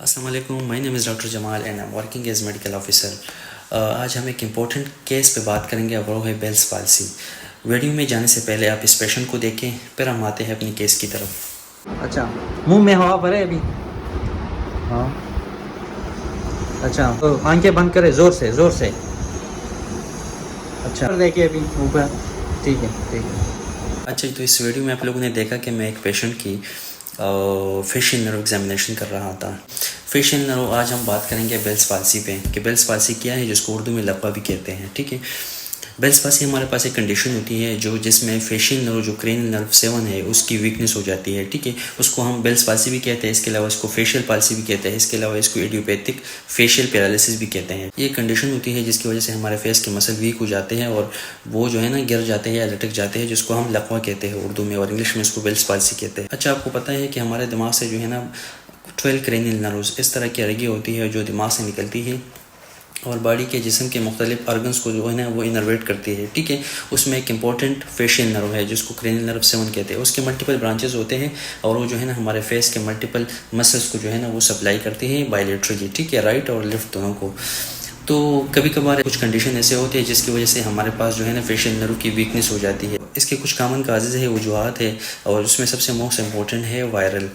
السلام علیکم، my name is doctor Jamal and I am working as medical officer. آج ہم ایک امپورٹنٹ کیس پہ بات کریں گے، وہ ہے بیلس پالسی. ویڈیو میں جانے سے پہلے آپ اس پیشنٹ کو دیکھیں، پھر ہم آتے ہیں اپنی کیس کی طرف. اچھا، منہ میں ہوا بھرے ابھی. ہاں اچھا، تو آنکھیں بند کرے زور سے زور سے. اچھا دیکھیے ابھی اوپر. ٹھیک ہے ٹھیک ہے. اچھا، تو اس ویڈیو میں آپ لوگوں نے دیکھا کہ میں ایک پیشنٹ کی فیشیل نرو ایگزامینیشن کر رہا تھا. فیشیل نرو آج ہم بات کریں گے بیلس پالسی پہ، کہ بیلس پالسی کیا ہے، جس کو اردو میں لقوہ بھی کہتے ہیں. ٹھیک ہے، بیلس پالسی ہمارے پاس ایک کنڈیشن ہوتی ہے جس میں فیشیل نرو جو کرینیل نرو 7 ہے اس کی ویکنس ہو جاتی ہے. ٹھیک ہے، اس کو ہم بیلس پالسی بھی کہتے ہیں، اس کے علاوہ اس کو فیشیل پالسی بھی کہتے ہیں، اس کے علاوہ اس کو ایڈیوپیتھک فیشیل پیرالسس بھی کہتے ہیں. یہ کنڈیشن ہوتی ہے جس کی وجہ سے ہمارے فیس کے مسل ویک ہو جاتے ہیں اور وہ جو ہے نا گر جاتے ہیں یا لٹک جاتے ہیں، جس کو ہم لقوہ کہتے ہیں اردو میں، اور انگلش میں اس کو بیلس پالسی کہتے ہیں. اچھا، آپ کو پتہ ہے کہ ہمارے دماغ سے جو ہے نا 12 کرینیل نروز اس طرح کی رگیں ہوتی ہے جو دماغ سے نکلتی ہے اور باڈی کے جسم کے مختلف آرگنس کو جو ہے نا وہ انرویٹ کرتی ہے. ٹھیک ہے، اس میں ایک امپورٹنٹ فیشیل نرو ہے جس کو کرینیل نرو 7 کہتے ہیں. اس کے ملٹیپل برانچز ہوتے ہیں اور وہ جو ہے نا ہمارے فیس کے ملٹیپل مسلس کو جو ہے نا وہ سپلائی کرتی ہے بائیلیٹرلی. ٹھیک ہے، رائٹ اور لیفٹ دونوں کو. تو کبھی کبھار کچھ کنڈیشن ایسے ہوتے ہیں جس کی وجہ سے ہمارے پاس جو ہے نا فیشیل نرو کی ویکنس ہو جاتی ہے. اس کے کچھ کامن کازز ہے، وجوہات ہے، اور اس میں سب سے موسٹ امپورٹنٹ ہے وائرل.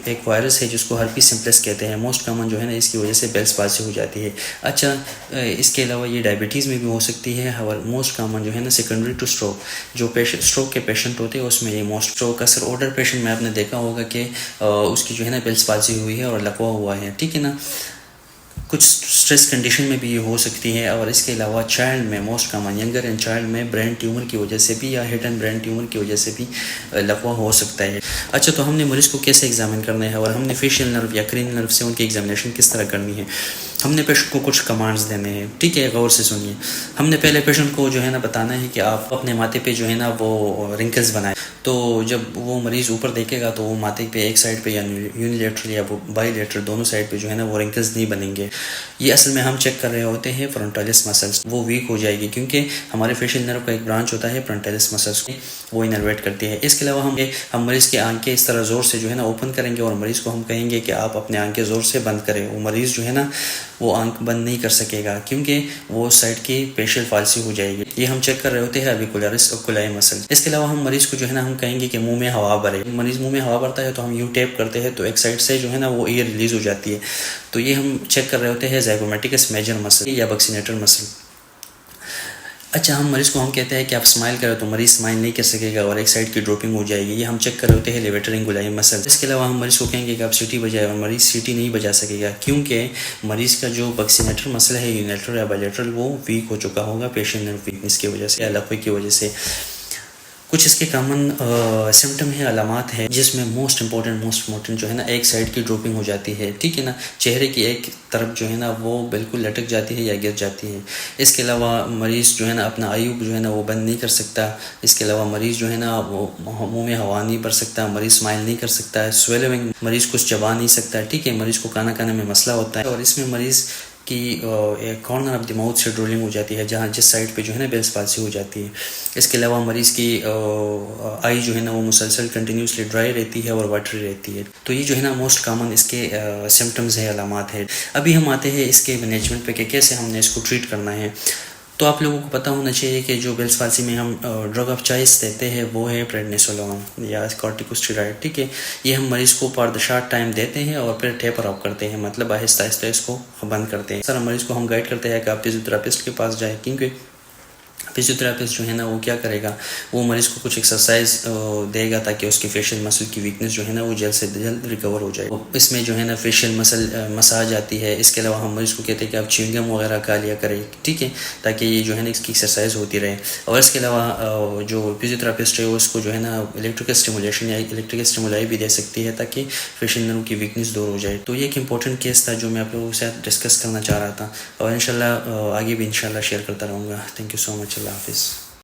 ایک وائرس ہے جس کو ہرپی سمپلس کہتے ہیں، موسٹ کامن جو ہے نا اس کی وجہ سے بیلس پالسی ہو جاتی ہے. اچھا، اس کے علاوہ یہ ڈائبٹیز میں بھی ہو سکتی ہے، اور موسٹ کامن جو ہے نا سیکنڈری ٹو اسٹروک. جو اسٹروک کے پیشنٹ ہوتے ہیں اس میں یہ موسٹ اسٹروک کا سر آرڈر پیشنٹ میں آپ نے دیکھا ہوگا کہ اس کی جو ہے نا بیلس پالسی ہوئی ہے اور لقوہ ہوا ہے. ٹھیک ہے نا، کچھ اسٹریس کنڈیشن میں بھی یہ ہو سکتی ہے. اور اس کے علاوہ چائلڈ میں most common younger and child میں برین ٹیومر کی وجہ سے بھی یا ہڈن برین ٹیومر کی وجہ سے بھی لقوہ ہو سکتا ہے. اچھا، تو ہم نے مریض کو کیسے ایگزامن کرنا ہے اور ہم نے فیشیل نرو یا کرینیل نرو سے ان کی ایگزامینیشن کس طرح کرنی ہے. ہم نے پیشنٹ کو کچھ کمانڈز دینے ہیں. ٹھیک ہے، غور سے سنیے. ہم نے پہلے پیشنٹ کو جو ہے نا بتانا ہے کہ آپ اپنے ماتھے پہ جو ہے نا وہ رنکلز بنائیں. تو جب وہ مریض اوپر دیکھے گا تو وہ ماتھے پہ ایک سائڈ پہ یا یونیلیٹرل یا بائی لیٹرل دونوں سائڈ پہ جو ہے نا وہ رنکلز نہیں بنیں گے. یہ اصل میں ہم چیک کر رہے ہوتے ہیں فرنٹیلس مسلس، وہ ویک ہو جائے گی کیونکہ ہمارے فیشیل نرو کا ایک برانچ ہوتا ہے فرنٹیلس مسلس کو، وہ انرویٹ کرتی ہے. اس کے علاوہ ہم مریض کی آنکھیں اس طرح زور سے جو ہے نا اوپن کریں گے اور مریض کو ہم کہیں گے کہ آپ اپنے آنکھیں زور سے بند کریں. وہ مریض جو ہے نا وہ آنکھ بند نہیں کر سکے گا کیونکہ وہ سائڈ کی فیشیل پالسی ہو جائے گی. یہ ہم چیک کر رہے ہوتے ہیں اربیکولارس اوکولائی مسل. اس کے علاوہ ہم مریض کو جو ہے نا ہم کہیں گے کہ منہ میں ہوا بھرے. مریض منہ میں ہوا بھرتا ہے تو ہم یو ٹیپ کرتے ہیں تو ایک سائڈ سے جو ہے نا وہ ایئر ریلیز ہو جاتی ہے. تو یہ ہم چیک کر رہے ہوتے ہیں زائگومیٹکس میجر مسل یا بکسینیٹر مسل. اچھا، ہم مریض کو ہم کہتے ہیں کہ آپ اسمائل کریں تو مریض اسمائل نہیں کر سکے گا اور ایک سائڈ کی ڈروپنگ ہو جائے گی. یہ ہم چیک کر رہے ہوتے ہیں لیویٹر انگولائی مسل. اس کے علاوہ ہم مریض کو کہیں گے کہ آپ سیٹی بجائے اور مریض سیٹی نہیں بجا سکے گا کیونکہ مریض کا جو بکسینیٹر مسل ہے یونیلیٹرل یا بائیلیٹرل وہ ویک ہو چکا ہوگا فیشیل نرو ویکنس کی وجہ سے یا لقوے کی وجہ سے. کچھ اس کے کامن سمٹم ہے، علامات ہے، جس میں موسٹ امپورٹنٹ جو ہے نا ایک سائڈ کی ڈروپنگ ہو جاتی ہے. ٹھیک ہے نا، چہرے کی ایک طرف جو ہے نا وہ بالکل لٹک جاتی ہے یا گر جاتی ہے. اس کے علاوہ مریض جو ہے نا اپنا آیوب جو ہے نا وہ بند نہیں کر سکتا. اس کے علاوہ مریض جو ہے نا وہ منہ میں ہوا نہیں بھر سکتا، مریض اسمائل نہیں کر سکتا، سویلونگ مریض کچھ چبا نہیں سکتا. ٹھیک ہے، مریض کو کھانا کھانے میں مسئلہ ہوتا ہے اور اس میں مریض کی کارنر آف دی ماؤتھ سے ڈرولنگ ہو جاتی ہے جس سائڈ پہ جو ہے نا بیلس پالسی ہو جاتی ہے. اس کے علاوہ مریض کی آئی جو ہے نا وہ مسلسل کنٹینیوسلی ڈرائی رہتی ہے اور واٹری رہتی ہے. تو یہ جو ہے نا موسٹ کامن اس کے سمٹمز ہے، علامات ہے. ابھی ہم آتے ہیں اس کے مینجمنٹ پہ کہ کیسے ہم نے اس کو ٹریٹ کرنا ہے. تو آپ لوگوں کو پتہ ہونا چاہیے کہ جو بیلس پالسی میں ہم ڈرگ آف چوائس دیتے ہیں وہ ہے پریڈنیسولون یا کارٹیکوسٹیرائڈ. ٹھیک ہے، یہ ہم مریض کو فار دا شارٹ ٹائم دیتے ہیں اور پھر ٹیپر آف کرتے ہیں، مطلب آہستہ آہستہ اس کو بند کرتے ہیں. سر مریض کو ہم گائیڈ کرتے ہیں کہ آپ فزیوتھراپسٹ کے پاس جائیں کیونکہ فزیوتھراپسٹ جو ہے نا وہ کیا کرے گا، وہ مریض کو کچھ ایکسرسائز دے گا تاکہ اس کے فیشیل مسل کی ویکنس جو ہے نا وہ جلد سے جلد ریکور ہو جائے. اس میں جو ہے نا فیشیل مسل مساج آتی ہے. اس کے علاوہ ہم مریض کو کہتے ہیں کہ آپ چیونگم وغیرہ کھا لیا کریں. ٹھیک ہے، تاکہ یہ جو ہے نا اس کی ایکسرسائز ہوتی رہے. اور اس کے علاوہ جو فزیوتھراپسٹ ہے اس کو جو ہے نا الیکٹریکل اسٹیمولیشن یا الیکٹریکل اسٹیمولائی بھی دے سکتی ہے تاکہ فیشیل نرو کی ویکنس دور ہو جائے. تو یہ ایک امپورٹنٹ کیس تھا جو میں آپ لوگوں کے ساتھ ڈسکس کرنا چاہ رہا تھا اور انشاءاللہ آگے بھی انشاءاللہ شیئر کرتا رہوں گا. تھینک یو سو مچ. اللہ حافظ.